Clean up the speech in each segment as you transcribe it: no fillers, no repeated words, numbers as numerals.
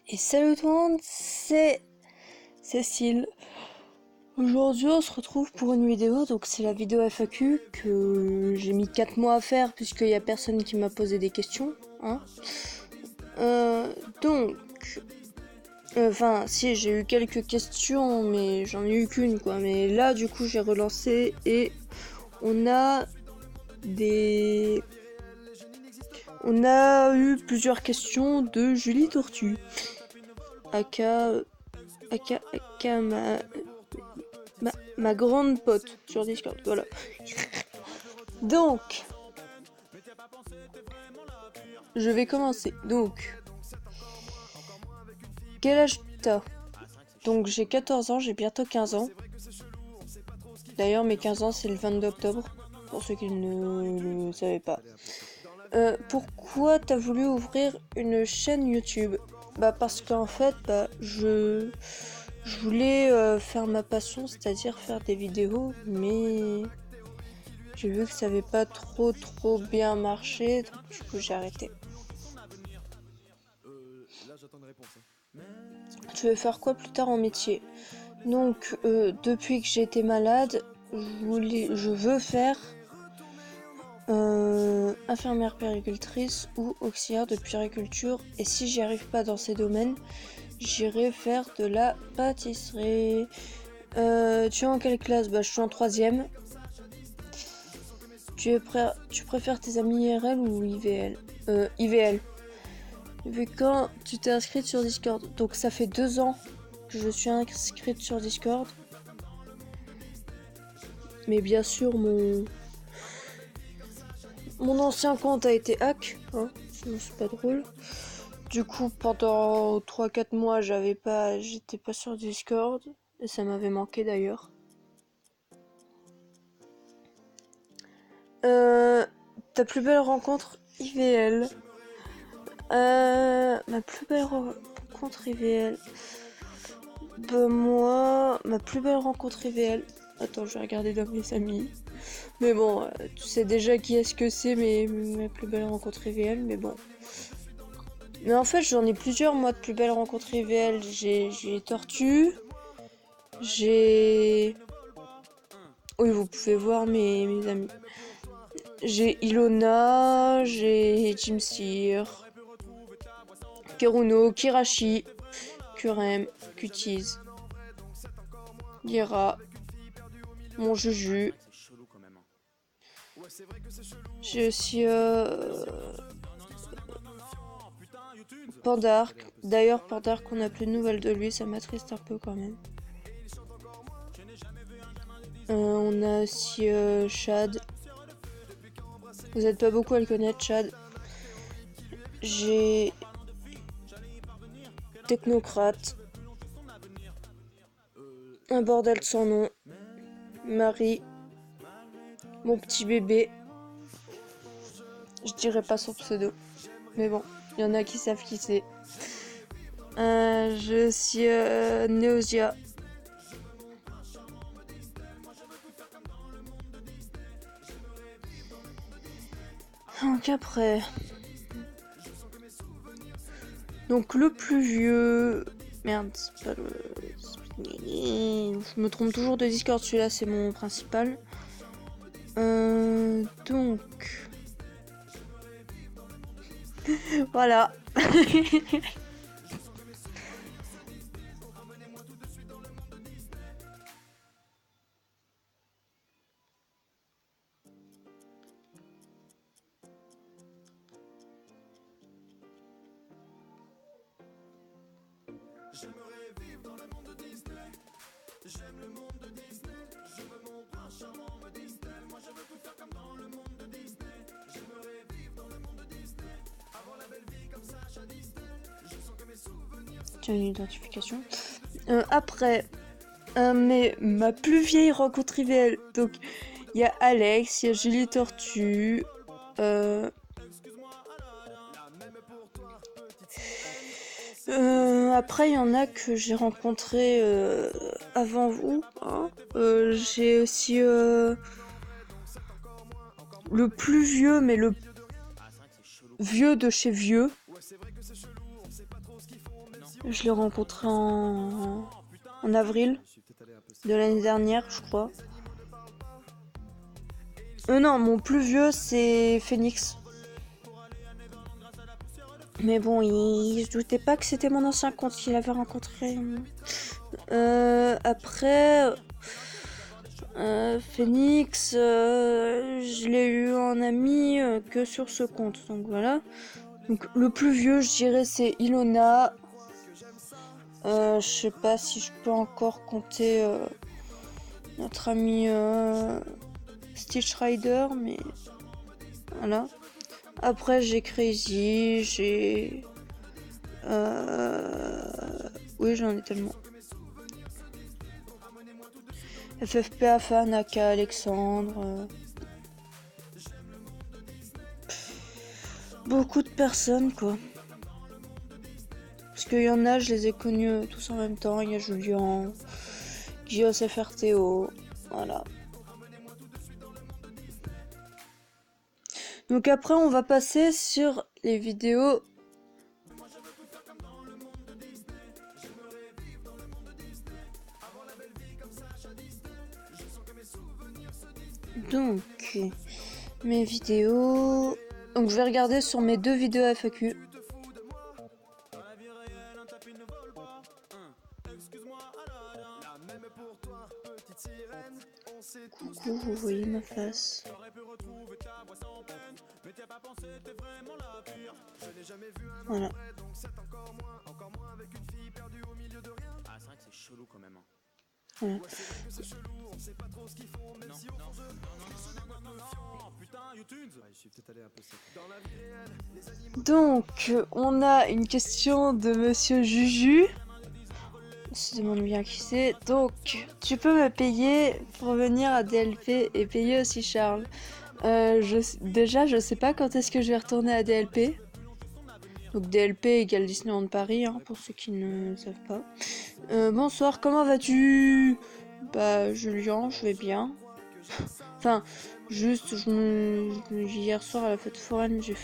Et salut tout le monde, c'est Cécile. Aujourd'hui on se retrouve pour une vidéo, donc c'est la vidéo FAQ que j'ai mis 4 mois à faire puisqu'il n'y a personne qui m'a posé des questions. Hein. Donc, enfin si j'ai eu quelques questions mais j'en ai eu qu'une quoi. Mais là du coup j'ai relancé et on a des... On a eu plusieurs questions de Julie Tortue. Aka ma grande pote sur Discord, voilà. Donc, je vais commencer. Donc, quel âge t'as? Donc, j'ai 14 ans, j'ai bientôt 15 ans. D'ailleurs, mes 15 ans, c'est le 22 octobre, pour ceux qui ne le savaient pas. Pourquoi t'as voulu ouvrir une chaîne YouTube? Bah parce qu'en fait, je voulais faire ma passion, c'est-à-dire faire des vidéos, mais j'ai vu que ça avait pas trop bien marché, donc du coup j'ai arrêté. Tu veux faire quoi plus tard en métier? Donc depuis que j'ai été malade, je veux faire infirmière puéricultrice ou auxiliaire de puériculture, et si j'y arrive pas dans ces domaines, j'irai faire de la pâtisserie. Tu es en quelle classe? Bah je suis en 3ème. Tu préfères tes amis IRL ou IVL? IVL. Depuis quand tu t'es inscrite sur Discord? Donc ça fait 2 ans que je suis inscrite sur Discord. Mais bien sûr mon ancien compte a été hack, hein, sinon c'est pas drôle. Du coup pendant 3-4 mois j'étais pas sur Discord. Et ça m'avait manqué d'ailleurs. Ta plus belle rencontre IVL? Ma plus belle rencontre IVL. Bah moi, ma plus belle rencontre IVL. Attends, je vais regarder dans mes amis. Mais bon, tu sais déjà qui est-ce que c'est, ma plus belle rencontre IVL, mais bon. Mais en fait, j'en ai plusieurs, moi, de plus belles rencontres IVL. J'ai Tortue. J'ai... Oui, vous pouvez voir mes amis. J'ai Ilona, j'ai Jimsir, Keruno, Kirashi, Kurem, Cuties, Gira, mon Juju. J'ai aussi Pandark. D'ailleurs, Pandark, on n'a plus de nouvelles de lui, ça m'attriste un peu quand même. On a aussi Chad. Vous n'êtes pas beaucoup à le connaître, Chad. J'ai Technocrate. Un bordel sans nom. Marie. Mon petit bébé. Je dirais pas son pseudo. Mais bon, il y en a qui savent qui c'est. Je suis Neosia. Donc après... Donc le plus vieux... Merde, c'est pas le... Je me trompe toujours de Discord, celui-là c'est mon principal. Donc... Voilà. J'aimerais vivre dans le monde de Disney. J'aime le monde de Disney. Je veux mon prince charmant me Disney. Moi je veux tout faire comme dans le monde de Disney. J'aimerais vivre dans le monde de Disney. Avoir la belle vie comme Sacha Disney. Je sens que mes souvenirs... Tiens, une identification. Après, mais ma plus vieille rencontre IVL. Donc, il y a Alex, il y a Julie Tortue. Après, il y en a que j'ai rencontré avant vous. Hein. J'ai aussi le plus vieux, mais le vieux de chez vieux. Je l'ai rencontré en avril de l'année dernière, je crois. Non, mon plus vieux, c'est Phoenix. Mais bon, il se doutait pas que c'était mon ancien compte qu'il avait rencontré. Après, Phoenix, je l'ai eu en ami que sur ce compte. Donc voilà. Donc le plus vieux, je dirais, c'est Ilona. Je sais pas si je peux encore compter notre ami Stitch Rider, mais voilà. Après, j'ai Crazy, j'ai... Oui, j'en ai tellement. FFPA, Naka, Alexandre... Beaucoup de personnes, quoi. Parce qu'il y en a, je les ai connus tous en même temps. Il y a Julien, Gios FRTO, voilà. Donc après, on va passer sur les vidéos. Donc, mes vidéos... Donc je vais regarder sur mes 2 vidéos FAQ. Coucou, vous voyez ma face. Voilà. Ah, c'est vrai que c'est chelou quand même. Voilà. Donc, on a une question de Monsieur Juju. On se demande bien qui c'est. Donc, tu peux me payer pour venir à DLP et payer aussi Charles. Déjà, je sais pas quand est-ce que je vais retourner à DLP. Donc DLP égale Disneyland Paris, hein, pour ceux qui ne savent pas. Bonsoir, comment vas-tu? Bah, Julien, je vais bien. Enfin, juste, hier soir à la fête foraine, j'ai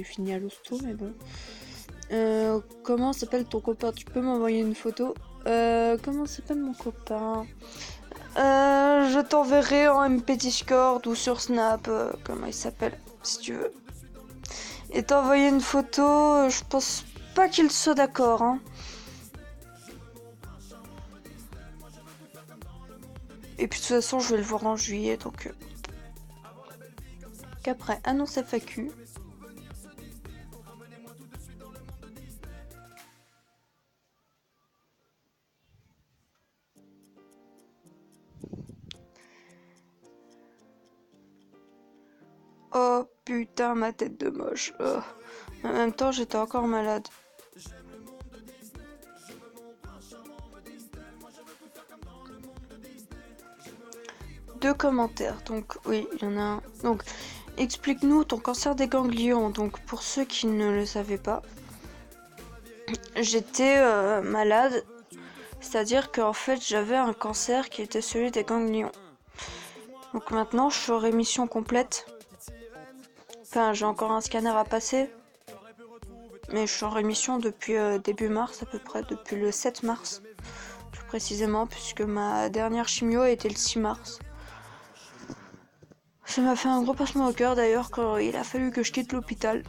fini à l'hosto, mais bon. Comment s'appelle ton copain? Tu peux m'envoyer une photo? Comment s'appelle mon copain? Je t'enverrai en MP Discord ou sur Snap, comment il s'appelle, si tu veux. Et t'envoyer une photo, je pense pas qu'il soit d'accord, hein. Et puis de toute façon, je vais le voir en juillet, donc... Qu'après, annonce FAQ. Oh putain, ma tête de moche. Oh. En même temps, j'étais encore malade. Deux commentaires, donc oui, il y en a un. Donc, explique-nous ton cancer des ganglions. Donc, pour ceux qui ne le savaient pas, j'étais malade. C'est-à-dire qu'en fait, j'avais un cancer qui était celui des ganglions. Donc maintenant, je suis en rémission complète. Enfin, j'ai encore un scanner à passer. Mais je suis en rémission depuis début mars, à peu près, depuis le 7 mars. Plus précisément, puisque ma dernière chimio a été le 6 mars. Ça m'a fait un gros passement au cœur d'ailleurs quand il a fallu que je quitte l'hôpital.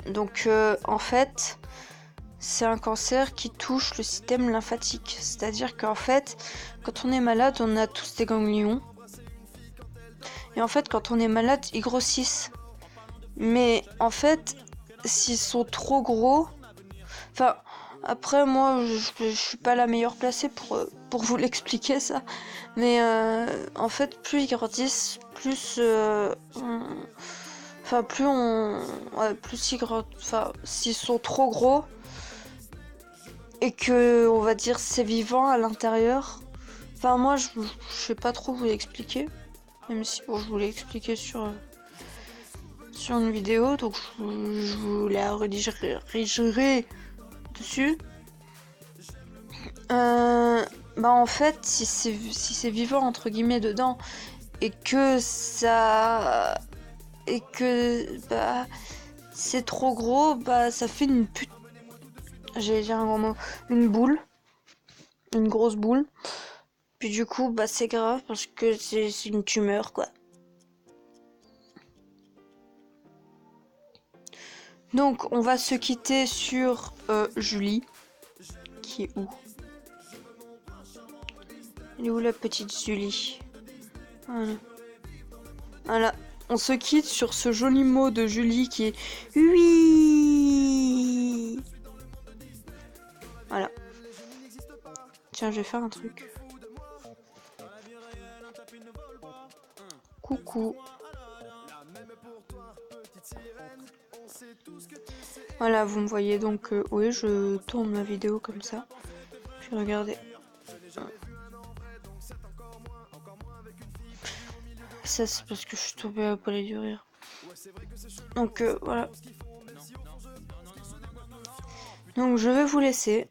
Donc en fait, c'est un cancer qui touche le système lymphatique. C'est-à-dire qu'en fait, quand on est malade, on a tous des ganglions. Et en fait, quand on est malade, ils grossissent. Mais en fait, s'ils sont trop gros... Enfin, après, moi, je suis pas la meilleure placée pour vous l'expliquer, ça. Mais en fait, plus ils grandissent, plus... Enfin, plus ils grandissent... Enfin, s'ils sont trop gros... Et que, on va dire, c'est vivant à l'intérieur. Enfin, moi, je sais pas trop vous l'expliquer. Même si, bon, je vous l'ai expliqué sur une vidéo. Donc, je vous la rédigerai dessus. Bah, en fait, si c'est vivant, entre guillemets, dedans, et que ça... Et que, bah... c'est trop gros, bah ça fait une pute... J'allais dire un grand mot. Une boule. Une grosse boule. Puis du coup, bah c'est grave parce que c'est une tumeur, quoi. Donc, on va se quitter sur Julie. Qui est où? Elle est où la petite Julie? Voilà. Voilà. On se quitte sur ce joli mot de Julie qui est oui. Voilà. Tiens, je vais faire un truc. Coucou. Voilà, vous me voyez donc, oui, je tourne ma vidéo comme ça. Puis regardez. Ça, c'est parce que je suis tombée à palais du rire. Donc, voilà. Donc, je vais vous laisser.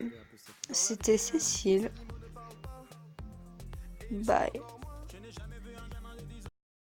C'était Cécile. Bye.